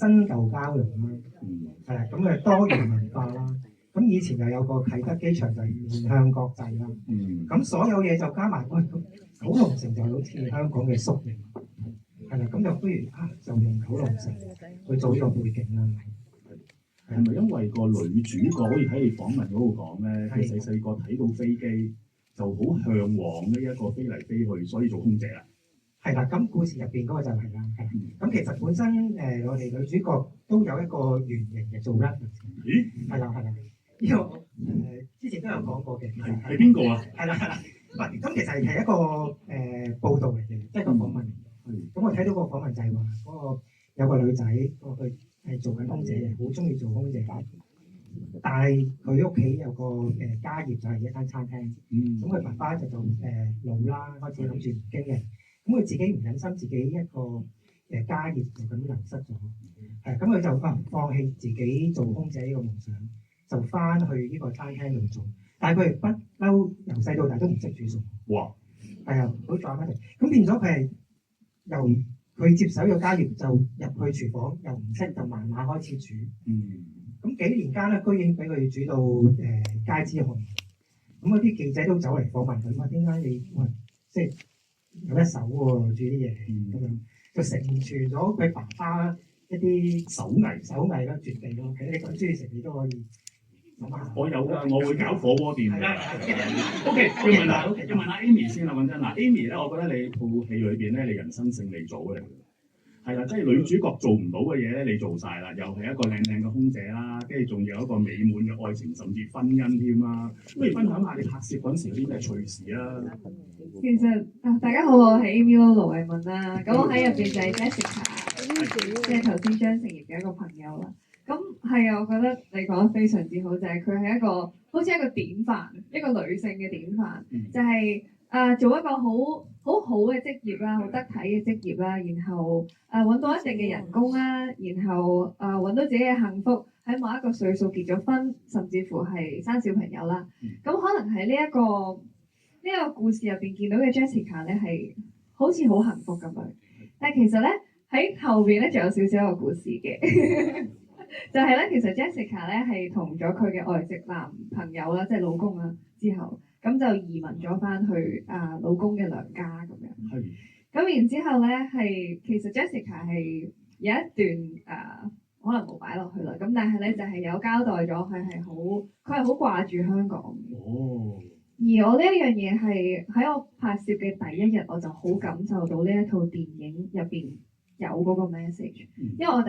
新舊交融啦，係咁多元文化啦。咁以前又有個啟德機場就係面向國際啦。咁所有嘢就加埋，九龍城就好似香港嘅縮影，係啦。咁就不如就用九龍城去做呢個背景啦。係咪因為個女主角好似喺你訪問嗰度講咧，佢細個睇到飛機就好向往呢一個飛嚟飛去，所以做空姐啦？係啦，咁故事入邊嗰個就係啦，係啦。咁其實本身我哋女主角都有一個原型嘅做 reference。咦？係啦。呢個之前都有講過嘅。係邊個啊？係啦。咁其實係一個報道嚟嘅，即係個訪問嚟嘅。咁我睇到個訪問就係話嗰個有個女仔，佢係做緊空姐嘅，好中意做空姐。但係佢屋企有個家業就係一間餐廳。咁佢爸爸就老啦，開始諗住唔經營。咁佢自己唔忍心自己一個家業就咁流失咗。咁佢就放棄自己做空姐呢個夢想，就翻去呢個餐廳度做。但係佢不嬲，由細到大都唔識煮餸。哇！係啊，好撞翻嚟。咁變咗佢係由佢接手個家業就入去廚房，又唔識就慢慢開始煮。咁幾年間咧，居然俾佢煮到街知巷聞。咁嗰啲記者都走嚟訪問佢，話點解你即係有一手喎煮啲嘢咁樣，就承傳咗佢爸爸一啲手藝啦、絕技咯。其實你咁中意食，你都可以諗下。我有㗎，我會搞火鍋店嘅。OK，要問下 Amy 先啦，講真嗱，Amy 咧，我覺得你套戲裏邊咧，你人生勝利組嚟嘅。係啦，即係女主角做唔到嘅嘢咧，你做晒啦，又係一個靚靚嘅空姐啦，跟住仲有一個美滿嘅愛情，甚至婚姻添啦。不如分享下你拍攝嗰陣時有啲咩趣事啊？其實大家好，我係 Amy 盧慧敏啦。咁我喺入邊就係 Jessica，即係頭先張成業嘅一個朋友啦。咁係啊，我覺得你講得非常之好，就係佢係一個好似一個典範，一個女性嘅典範，就係做一個好嘅職業啦，好得體嘅職業啦，然後揾到一定嘅人工啦，然後揾到自己嘅幸福，喺某一個歲數結咗婚，甚至乎係生小朋友啦。咁可能喺呢一個故事入邊見到嘅 Jessica 咧係好似好幸福咁樣，但係其實咧喺後邊咧仲有少少一個故事嘅，就係咧其實 Jessica 咧係同咗佢嘅外籍男朋友啦，即係老公啦之後，咁就移民咗翻去老公嘅娘家咁樣。咁然之後咧係其實 Jessica 係有一段可能冇擺落去啦，咁但係咧就係有交代咗佢係好掛住香港。而我呢一樣嘢係喺我拍攝嘅第一日，我就好感受到呢一套電影入邊有嗰個 message，因為我第一